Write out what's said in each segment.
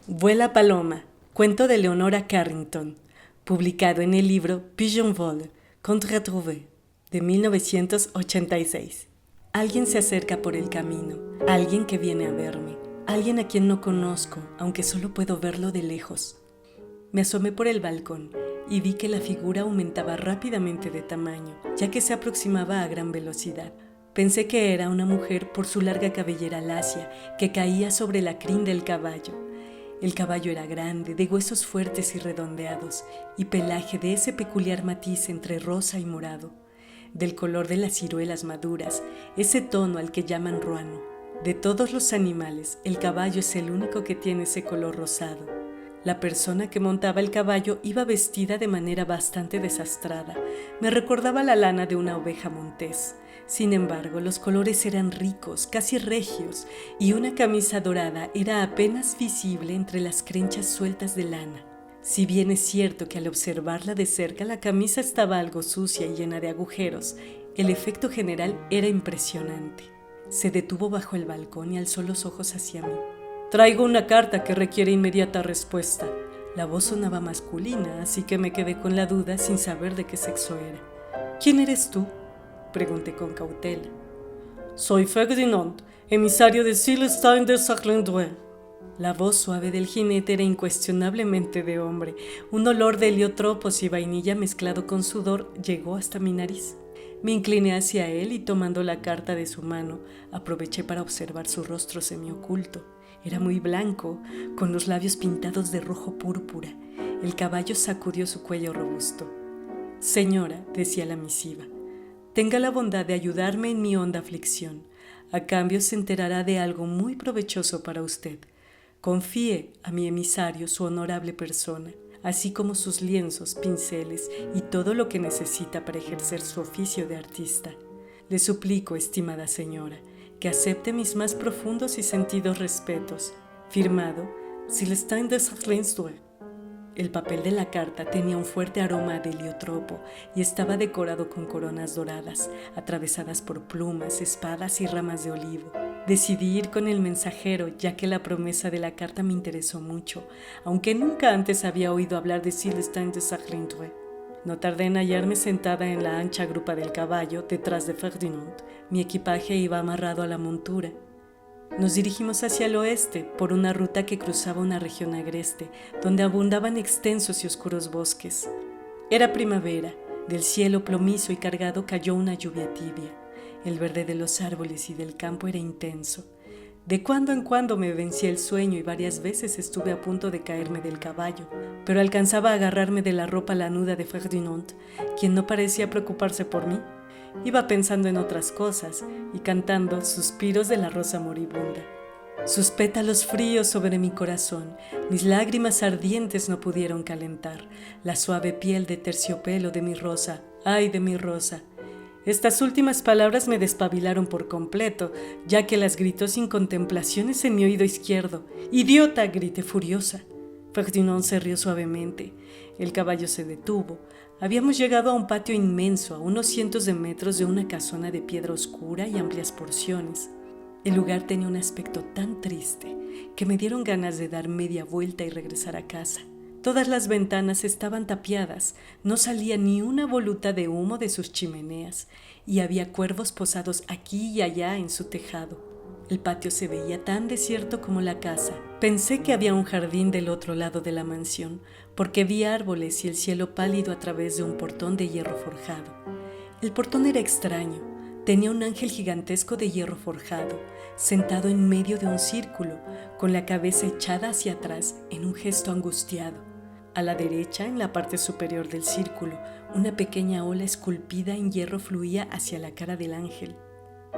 Vuela Paloma, cuento de Leonora Carrington, publicado en el libro Pigeon Vol, Contre Trouvé, de 1986. Alguien se acerca por el camino, alguien que viene a verme, alguien a quien no conozco, aunque solo puedo verlo de lejos. Me asomé por el balcón y vi que la figura aumentaba rápidamente de tamaño, ya que se aproximaba a gran velocidad. Pensé que era una mujer por su larga cabellera lacia que caía sobre la crin del caballo. El caballo era grande, de huesos fuertes y redondeados, y pelaje de ese peculiar matiz entre rosa y morado, del color de las ciruelas maduras, ese tono al que llaman ruano. De todos los animales, el caballo es el único que tiene ese color rosado. La persona que montaba el caballo iba vestida de manera bastante desastrada. Me recordaba la lana de una oveja montés. Sin embargo, los colores eran ricos, casi regios, y una camisa dorada era apenas visible entre las crenchas sueltas de lana. Si bien es cierto que al observarla de cerca la camisa estaba algo sucia y llena de agujeros, el efecto general era impresionante. Se detuvo bajo el balcón y alzó los ojos hacia mí. «Traigo una carta que requiere inmediata respuesta». La voz sonaba masculina, así que me quedé con la duda sin saber de qué sexo era. «¿Quién eres tú?», pregunté con cautela. «Soy Ferdinand, emisario de Célestin de Sarlandouet». La voz suave del jinete era incuestionablemente de hombre. Un olor de heliotropos y vainilla mezclado con sudor llegó hasta mi nariz. Me incliné hacia él y tomando la carta de su mano, aproveché para observar su rostro semioculto. Era muy blanco, con los labios pintados de rojo púrpura. El caballo sacudió su cuello robusto. «Señora», decía la misiva, «tenga la bondad de ayudarme en mi honda aflicción. A cambio se enterará de algo muy provechoso para usted. Confíe a mi emisario su honorable persona, así como sus lienzos, pinceles y todo lo que necesita para ejercer su oficio de artista. Le suplico, estimada señora, que acepte mis más profundos y sentidos respetos. Firmado, Célestin de Sarlandouet». El papel de la carta tenía un fuerte aroma de heliotropo y estaba decorado con coronas doradas, atravesadas por plumas, espadas y ramas de olivo. Decidí ir con el mensajero, ya que la promesa de la carta me interesó mucho, aunque nunca antes había oído hablar de Célestin de Sarlandouet. No tardé en hallarme sentada en la ancha grupa del caballo, detrás de Ferdinand. Mi equipaje iba amarrado a la montura. Nos dirigimos hacia el oeste, por una ruta que cruzaba una región agreste, donde abundaban extensos y oscuros bosques. Era primavera, del cielo plomizo y cargado cayó una lluvia tibia. El verde de los árboles y del campo era intenso. De cuando en cuando me vencía el sueño y varias veces estuve a punto de caerme del caballo, pero alcanzaba a agarrarme de la ropa lanuda de Ferdinand, quien no parecía preocuparse por mí. Iba pensando en otras cosas y cantando suspiros de la rosa moribunda. Sus pétalos fríos sobre mi corazón, mis lágrimas ardientes no pudieron calentar la suave piel de terciopelo de mi rosa, ¡ay de mi rosa! Estas últimas palabras me despabilaron por completo, ya que las gritó sin contemplaciones en mi oído izquierdo. ¡Idiota!, grité furiosa. Ferdinand se rió suavemente. El caballo se detuvo. Habíamos llegado a un patio inmenso, a unos cientos de metros de una casona de piedra oscura y amplias porciones. El lugar tenía un aspecto tan triste que me dieron ganas de dar media vuelta y regresar a casa. Todas las ventanas estaban tapiadas, no salía ni una voluta de humo de sus chimeneas, y había cuervos posados aquí y allá en su tejado. El patio se veía tan desierto como la casa. Pensé que había un jardín del otro lado de la mansión, porque vi árboles y el cielo pálido a través de un portón de hierro forjado. El portón era extraño. Tenía un ángel gigantesco de hierro forjado, sentado en medio de un círculo, con la cabeza echada hacia atrás en un gesto angustiado. A la derecha, en la parte superior del círculo, una pequeña ola esculpida en hierro fluía hacia la cara del ángel.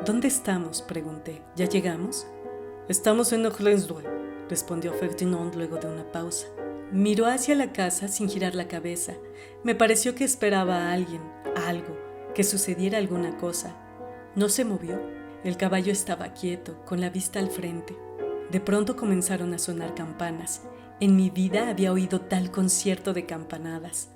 «¿Dónde estamos?», pregunté. «¿Ya llegamos?». «Estamos en Sarlandouet», respondió Ferdinand luego de una pausa. Miró hacia la casa sin girar la cabeza. Me pareció que esperaba a alguien, algo, que sucediera alguna cosa. No se movió. El caballo estaba quieto, con la vista al frente. De pronto comenzaron a sonar campanas. En mi vida había oído tal concierto de campanadas.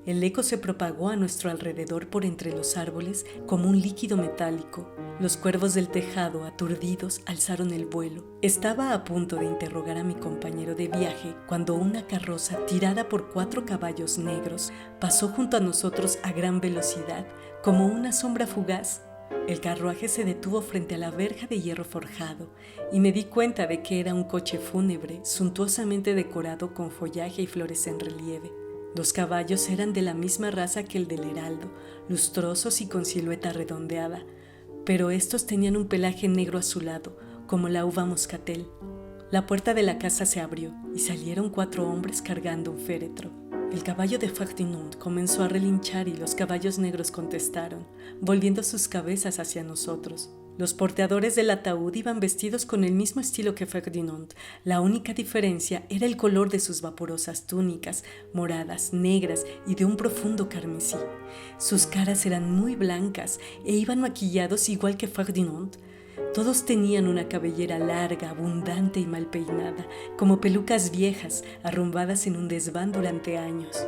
El eco se propagó a nuestro alrededor por entre los árboles como un líquido metálico. Los cuervos del tejado, aturdidos, alzaron el vuelo. Estaba a punto de interrogar a mi compañero de viaje cuando una carroza tirada por 4 caballos negros pasó junto a nosotros a gran velocidad, como una sombra fugaz. El carruaje se detuvo frente a la verja de hierro forjado y me di cuenta de que era un coche fúnebre suntuosamente decorado con follaje y flores en relieve. Los caballos eran de la misma raza que el del heraldo, lustrosos y con silueta redondeada, pero estos tenían un pelaje negro azulado, como la uva moscatel. La puerta de la casa se abrió y salieron 4 hombres cargando un féretro. El caballo de Ferdinand comenzó a relinchar y los caballos negros contestaron, volviendo sus cabezas hacia nosotros. Los porteadores del ataúd iban vestidos con el mismo estilo que Ferdinand. La única diferencia era el color de sus vaporosas túnicas, moradas, negras y de un profundo carmesí. Sus caras eran muy blancas e iban maquillados igual que Ferdinand. Todos tenían una cabellera larga, abundante y mal peinada, como pelucas viejas, arrumbadas en un desván durante años.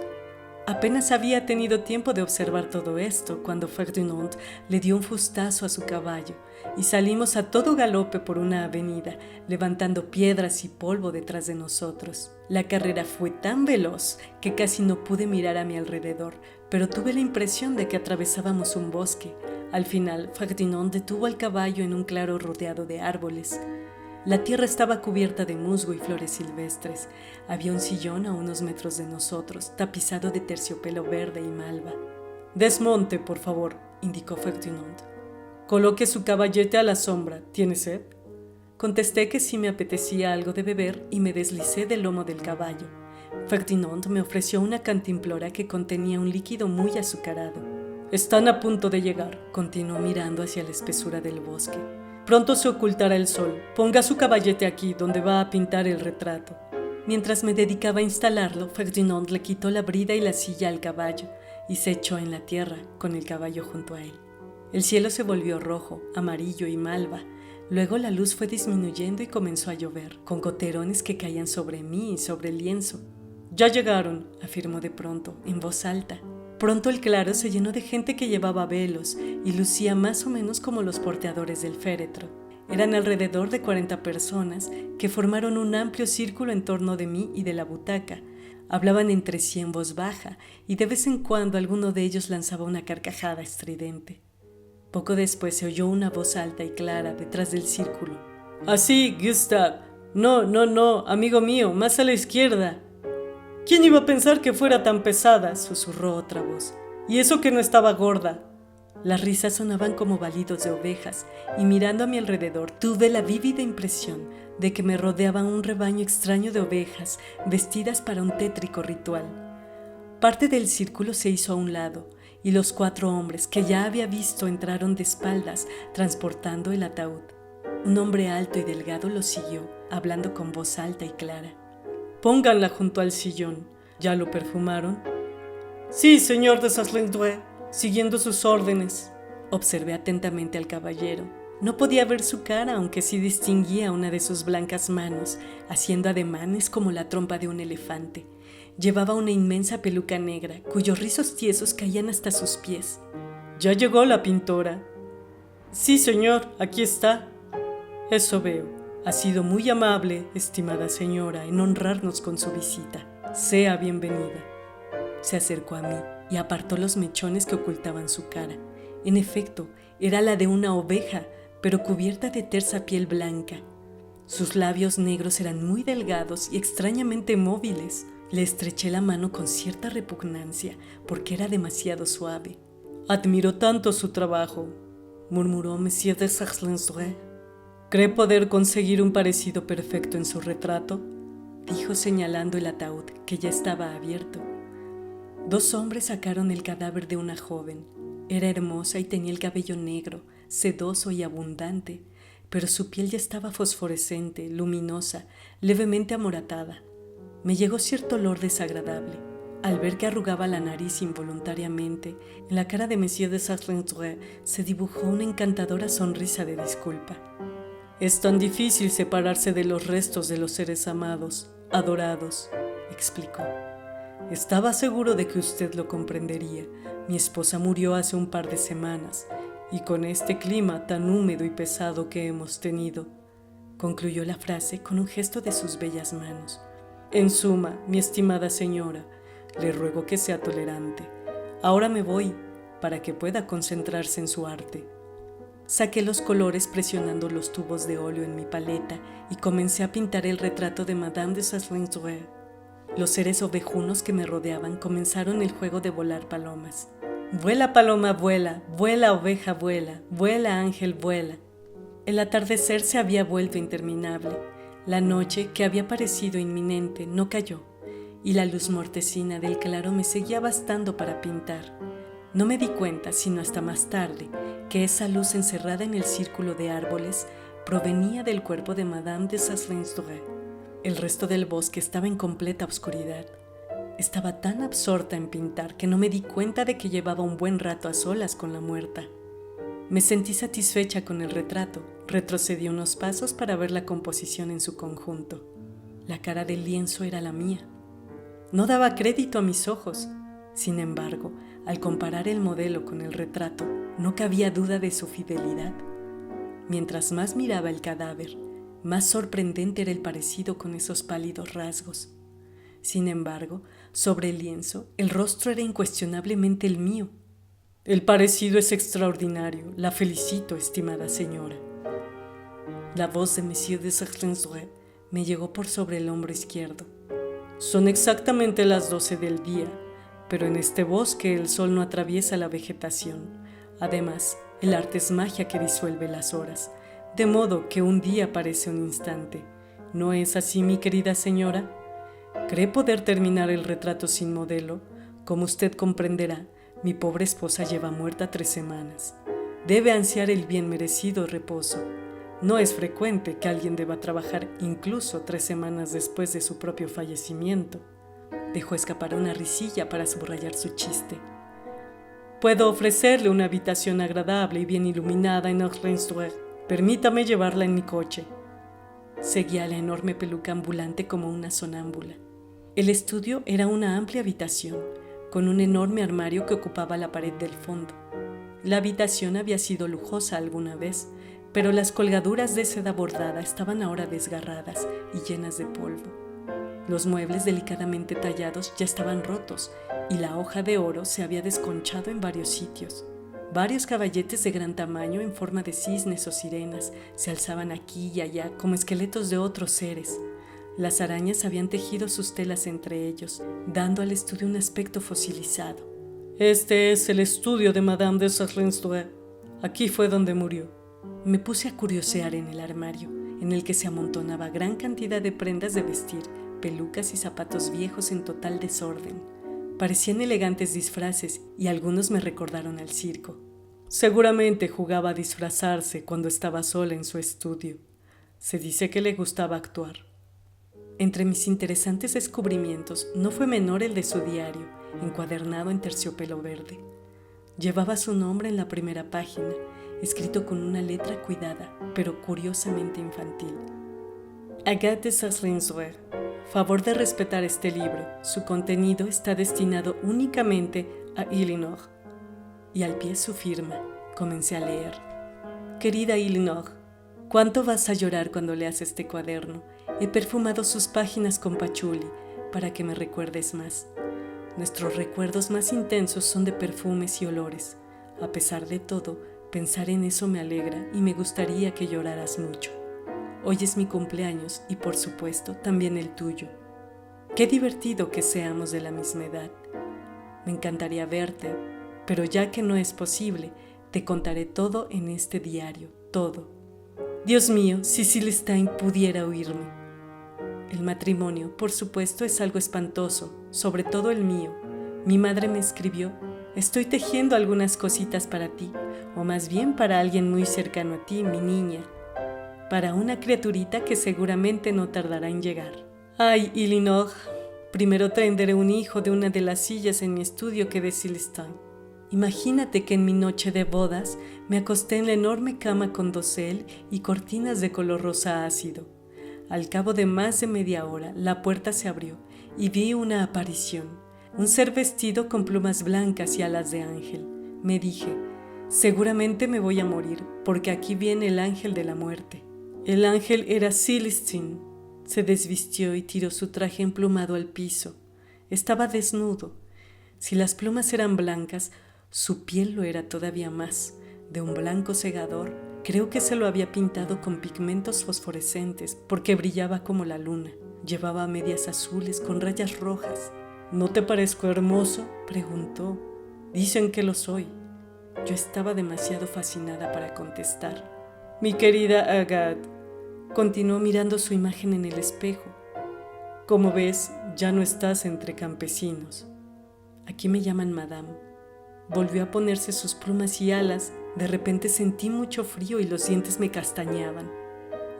Apenas había tenido tiempo de observar todo esto cuando Ferdinand le dio un fustazo a su caballo y salimos a todo galope por una avenida, levantando piedras y polvo detrás de nosotros. La carrera fue tan veloz que casi no pude mirar a mi alrededor, pero tuve la impresión de que atravesábamos un bosque. Al final, Ferdinand detuvo al caballo en un claro rodeado de árboles. La tierra estaba cubierta de musgo y flores silvestres. Había un sillón a unos metros de nosotros, tapizado de terciopelo verde y malva. «Desmonte, por favor», indicó Ferdinand. «Coloque su caballete a la sombra. ¿Tiene sed?». Contesté que sí me apetecía algo de beber y me deslicé del lomo del caballo. Ferdinand me ofreció una cantimplora que contenía un líquido muy azucarado. «Están a punto de llegar», continuó mirando hacia la espesura del bosque. «Pronto se ocultará el sol. Ponga su caballete aquí, donde va a pintar el retrato». Mientras me dedicaba a instalarlo, Ferdinand le quitó la brida y la silla al caballo y se echó en la tierra, con el caballo junto a él. El cielo se volvió rojo, amarillo y malva. Luego la luz fue disminuyendo y comenzó a llover, con goterones que caían sobre mí y sobre el lienzo. «Ya llegaron», afirmó de pronto, en voz alta. Pronto el claro se llenó de gente que llevaba velos y lucía más o menos como los porteadores del féretro. Eran alrededor de 40 personas que formaron un amplio círculo en torno de mí y de la butaca. Hablaban entre sí en voz baja y de vez en cuando alguno de ellos lanzaba una carcajada estridente. Poco después se oyó una voz alta y clara detrás del círculo. «Así, Gustav. No, amigo mío, más a la izquierda». «¿Quién iba a pensar que fuera tan pesada?», susurró otra voz. «Y eso que no estaba gorda». Las risas sonaban como balidos de ovejas, y mirando a mi alrededor tuve la vívida impresión de que me rodeaba un rebaño extraño de ovejas vestidas para un tétrico ritual. Parte del círculo se hizo a un lado, y los 4 hombres que ya había visto entraron de espaldas transportando el ataúd. Un hombre alto y delgado los siguió, hablando con voz alta y clara. «Pónganla junto al sillón. ¿Ya lo perfumaron?» «Sí, señor de Saint-Lindre, siguiendo sus órdenes». Observé atentamente al caballero. No podía ver su cara, aunque sí distinguía una de sus blancas manos, haciendo ademanes como la trompa de un elefante. Llevaba una inmensa peluca negra, cuyos rizos tiesos caían hasta sus pies. «¿Ya llegó la pintora?» «Sí, señor, aquí está». «Eso veo. Ha sido muy amable, estimada señora, en honrarnos con su visita. Sea bienvenida». Se acercó a mí y apartó los mechones que ocultaban su cara. En efecto, era la de una oveja, pero cubierta de tersa piel blanca. Sus labios negros eran muy delgados y extrañamente móviles. Le estreché la mano con cierta repugnancia, porque era demasiado suave. «Admiro tanto su trabajo», murmuró Monsieur de Saint-Lindre. «¿Cree poder conseguir un parecido perfecto en su retrato?», dijo señalando el ataúd, que ya estaba abierto. 2 hombres sacaron el cadáver de una joven. Era hermosa y tenía el cabello negro, sedoso y abundante, pero su piel ya estaba fosforescente, luminosa, levemente amoratada. Me llegó cierto olor desagradable. Al ver que arrugaba la nariz involuntariamente, en la cara de Monsieur de Saint-Lindre se dibujó una encantadora sonrisa de disculpa. «Es tan difícil separarse de los restos de los seres amados, adorados», explicó. Estaba seguro de que usted lo comprendería. Mi esposa murió hace un par de semanas, y con este clima tan húmedo y pesado que hemos tenido, concluyó la frase con un gesto de sus bellas manos. En suma, mi estimada señora, le ruego que sea tolerante. Ahora me voy, para que pueda concentrarse en su arte. Saqué los colores presionando los tubos de óleo en mi paleta y comencé a pintar el retrato de Madame de Sassenfeld. Los seres ovejunos que me rodeaban comenzaron el juego de volar palomas. Vuela paloma, vuela, vuela oveja, vuela, vuela ángel, vuela. El atardecer se había vuelto interminable. La noche, que había parecido inminente, no cayó, y la luz mortecina del claro me seguía bastando para pintar. No me di cuenta, sino hasta más tarde, que esa luz encerrada en el círculo de árboles provenía del cuerpo de Madame de Sassenfeld. El resto del bosque estaba en completa oscuridad. Estaba tan absorta en pintar que no me di cuenta de que llevaba un buen rato a solas con la muerta. Me sentí satisfecha con el retrato. Retrocedí unos pasos para ver la composición en su conjunto. La cara del lienzo era la mía. No daba crédito a mis ojos. Sin embargo, al comparar el modelo con el retrato, no cabía duda de su fidelidad. Mientras más miraba el cadáver, más sorprendente era el parecido con esos pálidos rasgos. Sin embargo, sobre el lienzo, el rostro era incuestionablemente el mío. El parecido es extraordinario. La felicito, estimada señora. La voz de Monsieur de Sassenfeld me llegó por sobre el hombro izquierdo. Son exactamente las 12 del día, pero en este bosque el sol no atraviesa la vegetación. Además, el arte es magia que disuelve las horas, de modo que un día parece un instante. ¿No es así, mi querida señora? ¿Cree poder terminar el retrato sin modelo? Como usted comprenderá, mi pobre esposa lleva muerta 3 semanas. Debe ansiar el bien merecido reposo. No es frecuente que alguien deba trabajar incluso 3 semanas después de su propio fallecimiento. Dejó escapar una risilla para subrayar su chiste. Puedo ofrecerle una habitación agradable y bien iluminada en Orléans. Permítame llevarla en mi coche. Seguía la enorme peluca ambulante como una sonámbula. El estudio era una amplia habitación, con un enorme armario que ocupaba la pared del fondo. La habitación había sido lujosa alguna vez, pero las colgaduras de seda bordada estaban ahora desgarradas y llenas de polvo. Los muebles delicadamente tallados ya estaban rotos y la hoja de oro se había desconchado en varios sitios. Varios caballetes de gran tamaño en forma de cisnes o sirenas se alzaban aquí y allá como esqueletos de otros seres. Las arañas habían tejido sus telas entre ellos, dando al estudio un aspecto fosilizado. Este es el estudio de Madame de Sassenfeld. Aquí fue donde murió. Me puse a curiosear en el armario, en el que se amontonaba gran cantidad de prendas de vestir, pelucas y zapatos viejos en total desorden. Parecían elegantes disfraces y algunos me recordaron al circo. Seguramente jugaba a disfrazarse cuando estaba sola en su estudio. Se dice que le gustaba actuar. Entre mis interesantes descubrimientos no fue menor el de su diario, encuadernado en terciopelo verde. Llevaba su nombre en la primera página, escrito con una letra cuidada, pero curiosamente infantil. Agathe de Sassenfeld. Favor de respetar este libro. Su contenido está destinado únicamente a Elinor. Y al pie su firma. Comencé a leer. Querida Elinor, ¿cuánto vas a llorar cuando leas este cuaderno? He perfumado sus páginas con pachuli para que me recuerdes más. Nuestros recuerdos más intensos son de perfumes y olores. A pesar de todo, pensar en eso me alegra y me gustaría que lloraras mucho. Hoy es mi cumpleaños y, por supuesto, también el tuyo. Qué divertido que seamos de la misma edad. Me encantaría verte, pero ya que no es posible, te contaré todo en este diario, todo. Dios mío, si Silstein pudiera oírme. El matrimonio, por supuesto, es algo espantoso, sobre todo el mío. Mi madre me escribió: estoy tejiendo algunas cositas para ti, o más bien para alguien muy cercano a ti, mi niña. Para una criaturita que seguramente no tardará en llegar. Ay, Elinor, primero tendré un hijo de una de las sillas en mi estudio que de Silstein. Imagínate que en mi noche de bodas me acosté en la enorme cama con dosel y cortinas de color rosa ácido. Al cabo de más de media hora, la puerta se abrió y vi una aparición. un ser vestido con plumas blancas y alas de ángel. Me dije, seguramente me voy a morir, porque aquí viene el ángel de la muerte. El ángel era Celestine. Se desvistió y tiró su traje emplumado al piso. Estaba desnudo. Si las plumas eran blancas, su piel lo era todavía más, de un blanco cegador. Creo que se lo había pintado con pigmentos fosforescentes, porque brillaba como la luna. Llevaba medias azules con rayas rojas. ¿No te parezco hermoso?, preguntó. Dicen que lo soy. Yo estaba demasiado fascinada para contestar. Mi querida Agathe, continuó mirando su imagen en el espejo. Como ves, ya no estás entre campesinos. Aquí me llaman Madame. Volvió a ponerse sus plumas y alas. De repente sentí mucho frío y los dientes me castañaban.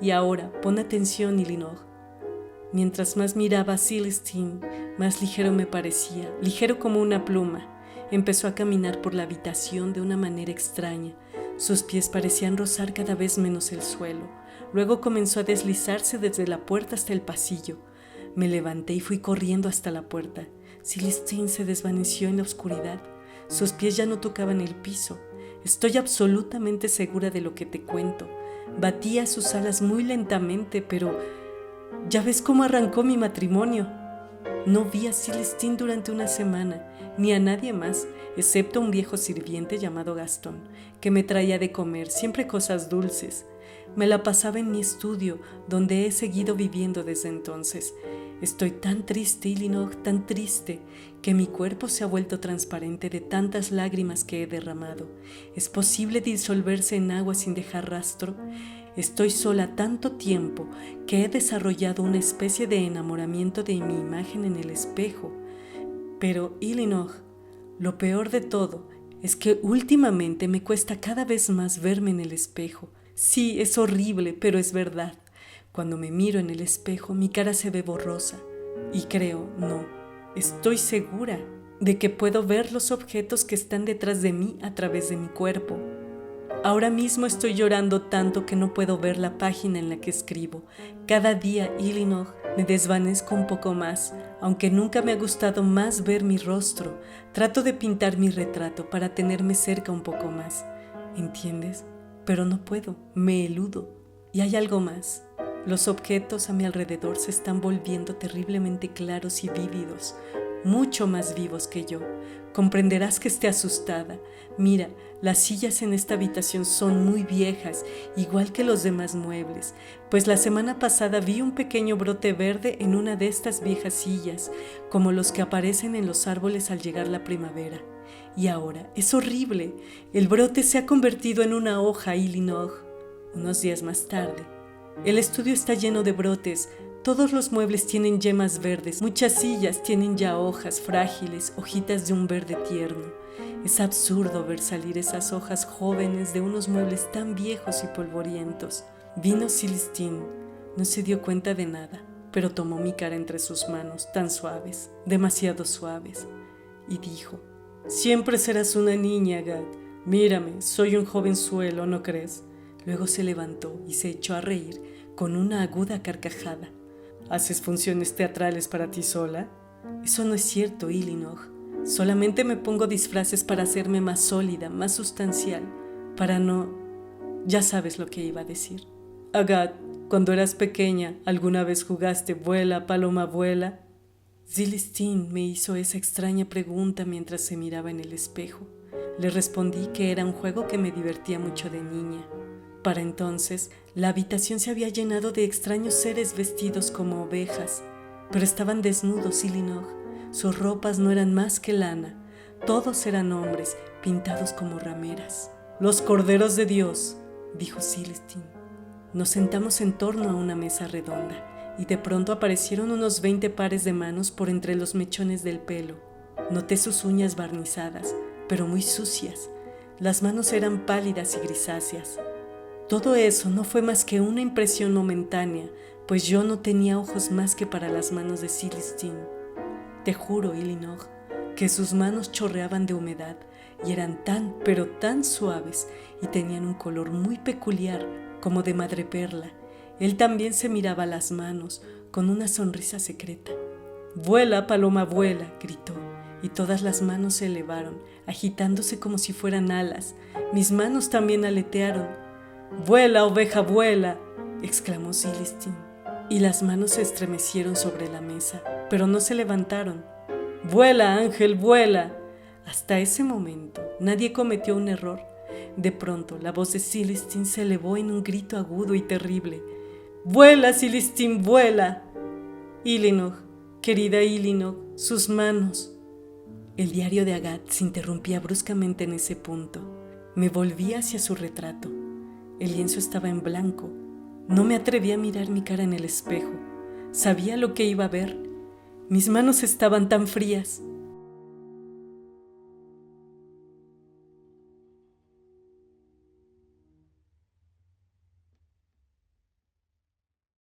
Y ahora, pon atención, Elinor. Mientras más miraba a Celestine, más ligero me parecía, ligero como una pluma. Empezó a caminar por la habitación de una manera extraña. Sus pies parecían rozar cada vez menos el suelo. Luego comenzó a deslizarse desde la puerta hasta el pasillo. Me levanté y fui corriendo hasta la puerta. Celestine se desvaneció en la oscuridad. Sus pies ya no tocaban el piso. Estoy absolutamente segura de lo que te cuento. Batía sus alas muy lentamente, pero ¿ya ves cómo arrancó mi matrimonio? No vi a Celestine durante una semana, ni a nadie más, excepto a un viejo sirviente llamado Gastón, que me traía de comer, siempre cosas dulces. Me la pasaba en mi estudio, donde he seguido viviendo desde entonces. Estoy tan triste, Elinor, tan triste, que mi cuerpo se ha vuelto transparente de tantas lágrimas que he derramado. ¿Es posible disolverse en agua sin dejar rastro? Estoy sola tanto tiempo que he desarrollado una especie de enamoramiento de mi imagen en el espejo. Pero, Elinor, lo peor de todo es que últimamente me cuesta cada vez más verme en el espejo. Sí, es horrible, pero es verdad. Cuando me miro en el espejo, mi cara se ve borrosa. Y creo, no, estoy segura de que puedo ver los objetos que están detrás de mí a través de mi cuerpo. Ahora mismo estoy llorando tanto que no puedo ver la página en la que escribo. Cada día, Elinor, me desvanezco un poco más, aunque nunca me ha gustado más ver mi rostro. Trato de pintar mi retrato para tenerme cerca un poco más. ¿Entiendes? Pero no puedo, me eludo. Y hay algo más. Los objetos a mi alrededor se están volviendo terriblemente claros y vívidos, mucho más vivos que yo. Comprenderás que esté asustada. Mira, las sillas en esta habitación son muy viejas, igual que los demás muebles, pues la semana pasada vi un pequeño brote verde en una de estas viejas sillas, como los que aparecen en los árboles al llegar la primavera. Y ahora, es horrible, el brote se ha convertido en una hoja, Elinor. Unos días más tarde, el estudio está lleno de brotes. Todos los muebles tienen yemas verdes, muchas sillas tienen ya hojas frágiles, hojitas de un verde tierno. Es absurdo ver salir esas hojas jóvenes de unos muebles tan viejos y polvorientos. Vino Celestine, no se dio cuenta de nada, pero tomó mi cara entre sus manos, tan suaves, demasiado suaves, y dijo: «Siempre serás una niña, Agathe. Mírame, soy un jovenzuelo, ¿no crees?». Luego se levantó y se echó a reír con una aguda carcajada. «¿Haces funciones teatrales para ti sola?». «Eso no es cierto, Elinor. Solamente me pongo disfraces para hacerme más sólida, más sustancial, para no...». Ya sabes lo que iba a decir. «Agathe, cuando eras pequeña, ¿alguna vez jugaste vuela, paloma, vuela?». Celestine me hizo esa extraña pregunta mientras se miraba en el espejo. Le respondí que era un juego que me divertía mucho de niña. Para entonces, la habitación se había llenado de extraños seres vestidos como ovejas, pero estaban desnudos, Elinor. Sus ropas no eran más que lana. Todos eran hombres, pintados como rameras. «Los corderos de Dios», dijo Celestine. Nos sentamos en torno a una mesa redonda, y de pronto aparecieron unos 20 pares de manos por entre los mechones del pelo. Noté sus uñas barnizadas, pero muy sucias. Las manos eran pálidas y grisáceas. Todo eso no fue más que una impresión momentánea, pues yo no tenía ojos más que para las manos de Celestine. Te juro, Elinor, que sus manos chorreaban de humedad y eran tan, pero tan suaves y tenían un color muy peculiar, como de madreperla. Él también se miraba las manos con una sonrisa secreta. «Vuela, paloma, vuela», gritó, y todas las manos se elevaron, agitándose como si fueran alas. Mis manos también aletearon. «¡Vuela, oveja, vuela!», exclamó Celestine, y las manos se estremecieron sobre la mesa, pero no se levantaron. «¡Vuela, ángel, vuela!». Hasta ese momento nadie cometió un error. De pronto la voz de Celestine se elevó en un grito agudo y terrible. «¡Vuela, Celestine, vuela!». «Elinor, querida Elinor, sus manos». El diario de Agathe se interrumpía bruscamente en ese punto. Me volví hacia su retrato. El lienzo estaba en blanco. No me atreví a mirar mi cara en el espejo. Sabía lo que iba a ver. Mis manos estaban tan frías.